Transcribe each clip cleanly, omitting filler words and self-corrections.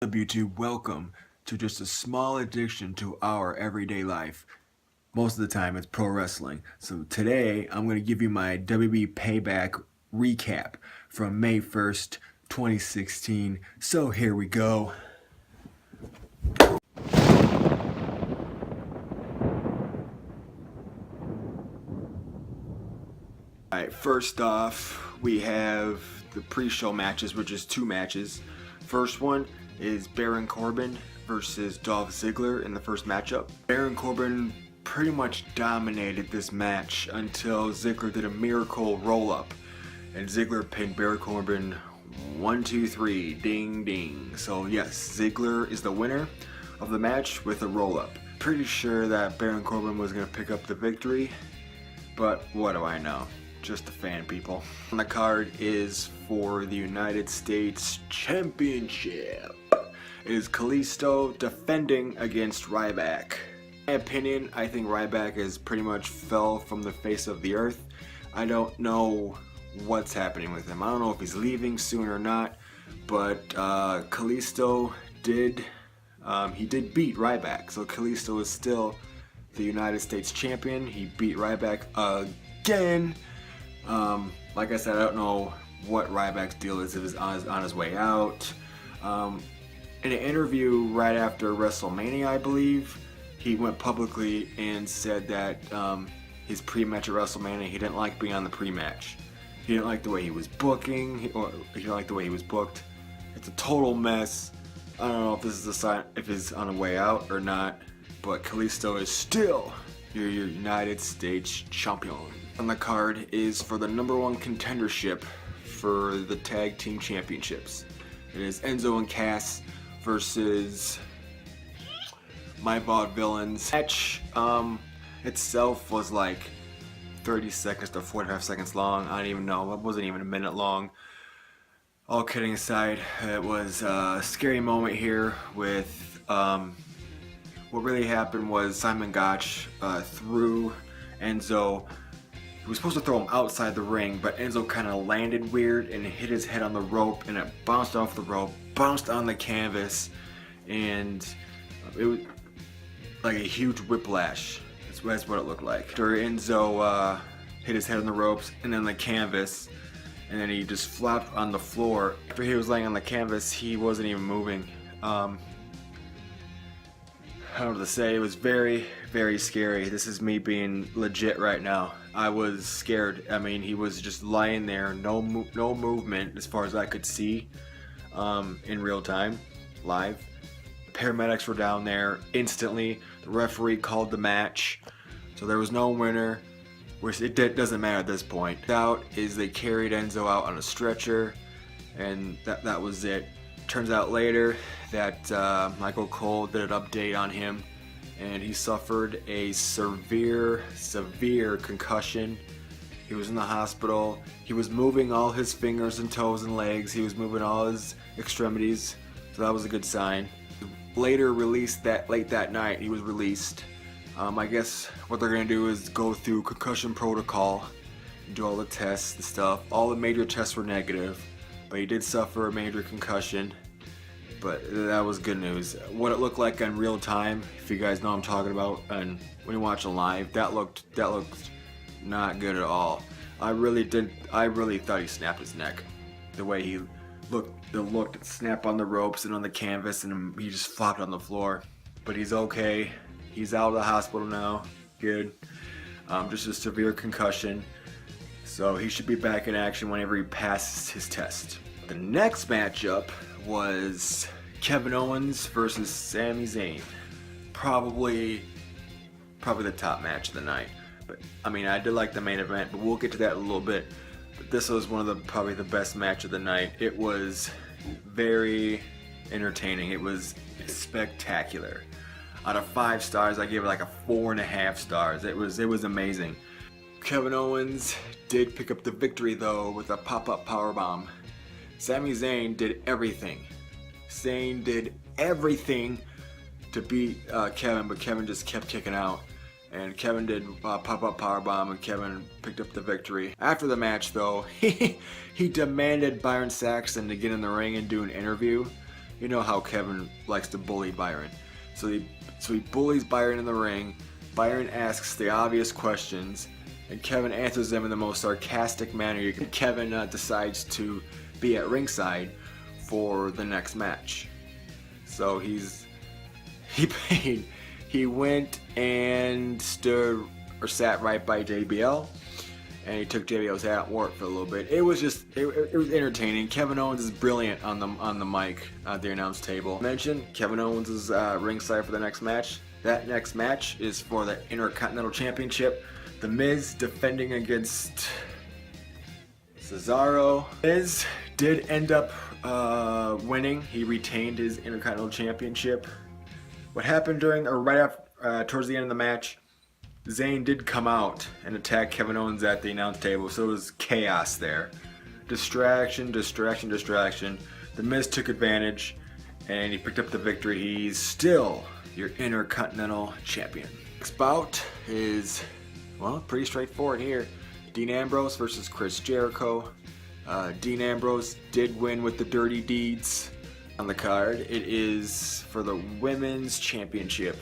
up, YouTube? Welcome to just a small addiction to our everyday life. Most of the time it's pro wrestling. So today I'm going to give you my WWE Payback recap from May 1st, 2016. So here we go. Alright, first off, we have the pre-show matches, which is two matches. First one is Baron Corbin versus Dolph Ziggler in the first matchup. Baron Corbin pretty much dominated this match until Ziggler did a miracle roll-up. And Ziggler pinned Baron Corbin 1, 2, 3, ding ding. So yes, Ziggler is the winner of the match with a roll-up. Pretty sure that Baron Corbin was going to pick up the victory, but what do I know? Just a fan, people. On the card is for the United States Championship. It is Kalisto defending against Ryback. In my opinion, I think Ryback has pretty much fell from the face of the earth. I don't know what's happening with him. I don't know if he's leaving soon or not, but Kalisto did beat Ryback. So Kalisto is still the United States champion. He beat Ryback again. Like I said, I don't know what Ryback's deal is, if he's on his way out. In an interview right after WrestleMania, I believe, he went publicly and said that his pre-match at WrestleMania, he didn't like being on the pre-match. He didn't like the way he was booking, or he didn't like the way he was booked. It's a total mess. I don't know if this is a sign if he's on the way out or not, but Kalisto is still your United States champion. On the card is for the #1 contendership for the tag team championships. It is Enzo and Cass versus my Vaudevillains. Match itself was like 30 seconds to 45 seconds long. I don't even know. It wasn't even a minute long. All kidding aside, it was a scary moment here with what really happened was Simon Gotch threw Enzo. He was supposed to throw him outside the ring, but Enzo kind of landed weird and hit his head on the rope, and it bounced off the rope, bounced on the canvas, and it was like a huge whiplash. That's what it looked like. After Enzo hit his head on the ropes and then the canvas, and then he just flopped on the floor. After he was laying on the canvas, he wasn't even moving. I don't know what to say. It was very, very scary. This is me being legit right now. I was scared. I mean, he was just lying there, no movement as far as I could see, in real time, live. Paramedics were down there instantly. The referee called the match, so there was no winner. Which it doesn't matter at this point. Out is they carried Enzo out on a stretcher, and that was it. Turns out later that Michael Cole did an update on him, and he suffered a severe concussion. He was in the hospital. He was moving all his fingers and toes and legs. He was moving all his extremities, so that was a good sign. Later released late that night, he was released. I guess what they're gonna do is go through concussion protocol, do all the tests and stuff. All the major tests were negative, but he did suffer a major concussion. But that was good news. What it looked like in real time, if you guys know what I'm talking about, and when you watch it live, that looked not good at all. I really thought he snapped his neck. The way he looked snap on the ropes and on the canvas, and he just flopped on the floor. But he's okay. He's out of the hospital now. Good. Just a severe concussion. So he should be back in action whenever he passes his test. The next matchup was Kevin Owens versus Sami Zayn. Probably the top match of the night. But I mean, I did like the main event, but we'll get to that in a little bit. But this was one of probably the best match of the night. It was very entertaining. It was spectacular. Out of 5 stars, I gave it like a 4.5 stars. It was amazing. Kevin Owens did pick up the victory though with a pop-up powerbomb. Sami Zayn did everything. Zayn did everything to beat Kevin, but Kevin just kept kicking out. And Kevin did pop-up powerbomb, and Kevin picked up the victory. After the match though, he demanded Byron Saxton to get in the ring and do an interview. You know how Kevin likes to bully Byron. So he bullies Byron in the ring. Byron asks the obvious questions, and Kevin answers them in the most sarcastic manner. Kevin decides to be at ringside for the next match. So he went and sat right by JBL, and he took JBL's hat and wore it for a little bit. It was entertaining. Kevin Owens is brilliant on the mic at the announce table. Mentioned Kevin Owens is ringside for the next match. That next match is for the Intercontinental Championship. The Miz defending against Cesaro. Miz did end up winning. He retained his Intercontinental Championship. What happened towards the end of the match, Zayn did come out and attack Kevin Owens at the announce table, so it was chaos there. Distraction. The Miz took advantage, and he picked up the victory. He's still your Intercontinental Champion. Next bout is, well, pretty straightforward here. Dean Ambrose versus Chris Jericho. Dean Ambrose did win with the dirty deeds. On the card, it is for the Women's Championship.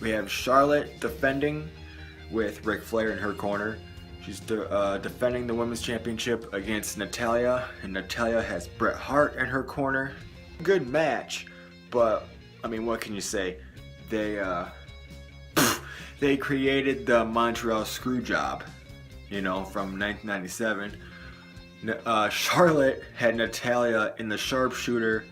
We have Charlotte defending with Ric Flair in her corner. She's defending the Women's Championship against Natalya, and Natalya has Bret Hart in her corner. Good match, but I mean, what can you say? They created the Montreal Screwjob, from 1997. Charlotte had Natalya in the sharpshooter,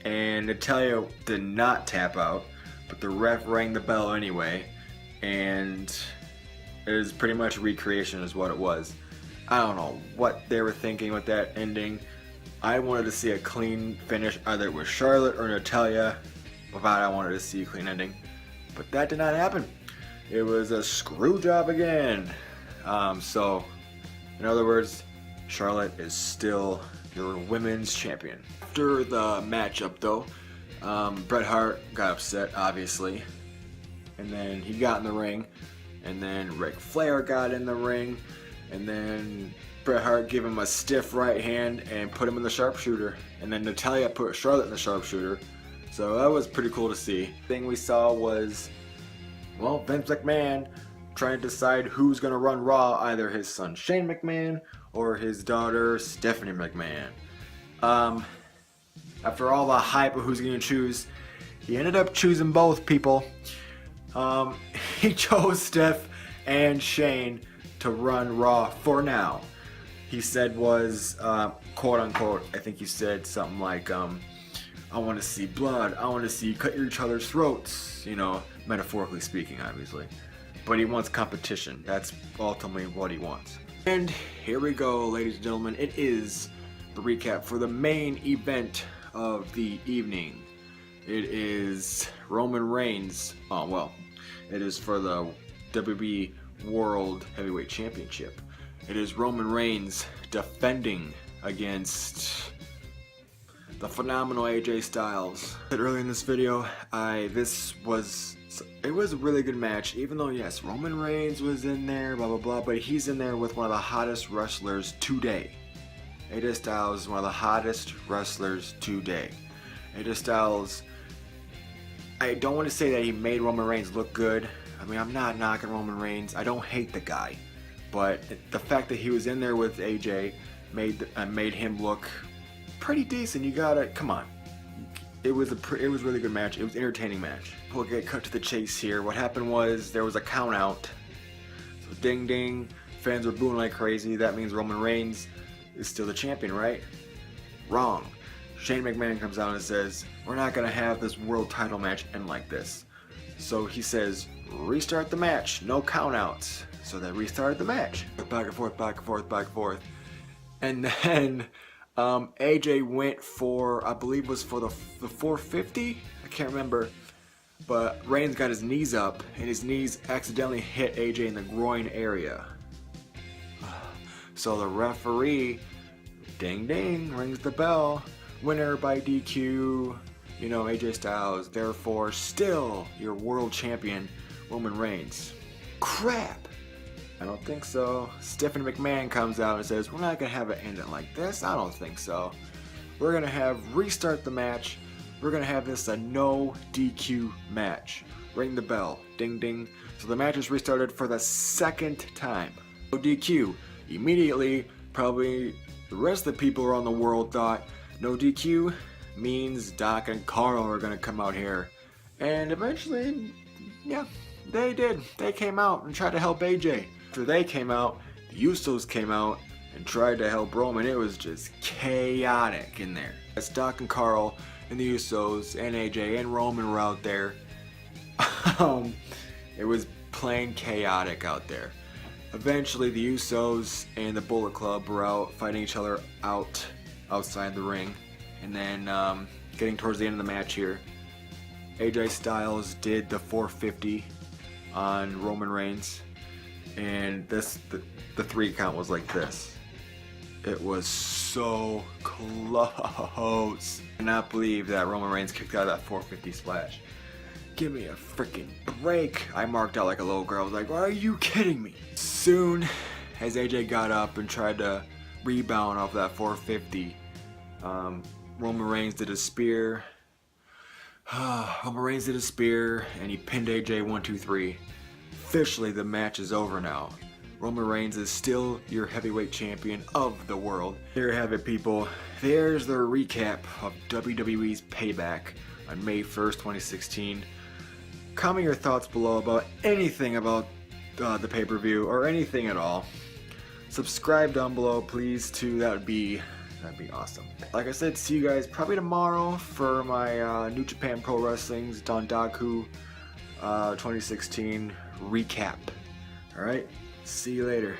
and Natalya did not tap out, but the ref rang the bell anyway, and it was pretty much a recreation is what it was. I don't know what they were thinking with that ending. I wanted to see a clean finish, either with Charlotte or Natalya. I wanted to see a clean ending, but that did not happen. It was a screw job again. So, in other words, Charlotte is still your women's champion. After the matchup, though, Bret Hart got upset, obviously, and then he got in the ring, and then Ric Flair got in the ring, and then Bret Hart gave him a stiff right hand and put him in the sharpshooter, and then Natalya put Charlotte in the sharpshooter. So that was pretty cool to see. The thing we saw was, well, Vince McMahon trying to decide who's going to run Raw, either his son Shane McMahon or his daughter Stephanie McMahon. After all the hype of who's going to choose, he ended up choosing both people. He chose Steph and Shane to run Raw for now. He said was, quote unquote, I think he said something like, I want to see blood, I want to see you cut each other's throats, metaphorically speaking, obviously. But he wants competition. That's ultimately what he wants. And here we go, ladies and gentlemen. It is the recap for the main event of the evening. It is Roman Reigns. It is for the WWE World Heavyweight Championship. It is Roman Reigns defending against the phenomenal AJ Styles. Earlier in this video, it was a really good match, even though, yes, Roman Reigns was in there, blah, blah, blah, but he's in there with one of the hottest wrestlers today. AJ Styles is one of the hottest wrestlers today. AJ Styles, I don't want to say that he made Roman Reigns look good. I mean, I'm not knocking Roman Reigns. I don't hate the guy. But the fact that he was in there with AJ made him look pretty decent. You gotta, come on. It was a really good match. It was an entertaining match. We'll get cut to the chase here. What happened was there was a count out. So ding ding, fans were booing like crazy. That means Roman Reigns is still the champion, right? Wrong. Shane McMahon comes out and says, we're not gonna have this world title match end like this. So he says, restart the match, no count outs. So they restarted the match. Back and forth, back and forth, back and forth. And then AJ went for, I believe was for the 450? I can't remember. But Reigns got his knees up, and his knees accidentally hit AJ in the groin area. So the referee, ding ding, rings the bell. Winner by DQ, AJ Styles. Therefore, still your world champion, Roman Reigns. Crap! I don't think so. Stephanie McMahon comes out and says, we're not going to have it end it like this. I don't think so. We're going to have restart the match, we're gonna have this a no DQ match. Ring the bell, ding ding. So the match is restarted for the second time. No DQ. Immediately, probably the rest of the people around the world thought no DQ means Doc and Carl are gonna come out here. And eventually, yeah, they did. They came out and tried to help AJ. After they came out, the Usos came out and tried to help Roman. It was just chaotic in there. As Doc and Carl and the Usos and AJ and Roman were out there, it was plain chaotic out there. Eventually, the Usos and the Bullet Club were out fighting each other outside the ring. And then, getting towards the end of the match here, AJ Styles did the 450 on Roman Reigns, and the 3 count was like this. It was so close. I cannot believe that Roman Reigns kicked out of that 450 splash. Give me a freaking break. I marked out like a little girl. I was like, are you kidding me? Soon as AJ got up and tried to rebound off that 450, Roman Reigns did a spear. Roman Reigns did a spear and he pinned AJ 1, 2, 3. Officially, the match is over now. Roman Reigns is still your heavyweight champion of the world. There you have it, people. There's the recap of WWE's Payback on May 1st, 2016. Comment your thoughts below about anything about the pay-per-view or anything at all. Subscribe down below, please, too. That'd be awesome. Like I said, see you guys probably tomorrow for my New Japan Pro Wrestling's Dondaku 2016 recap. Alright, see you later.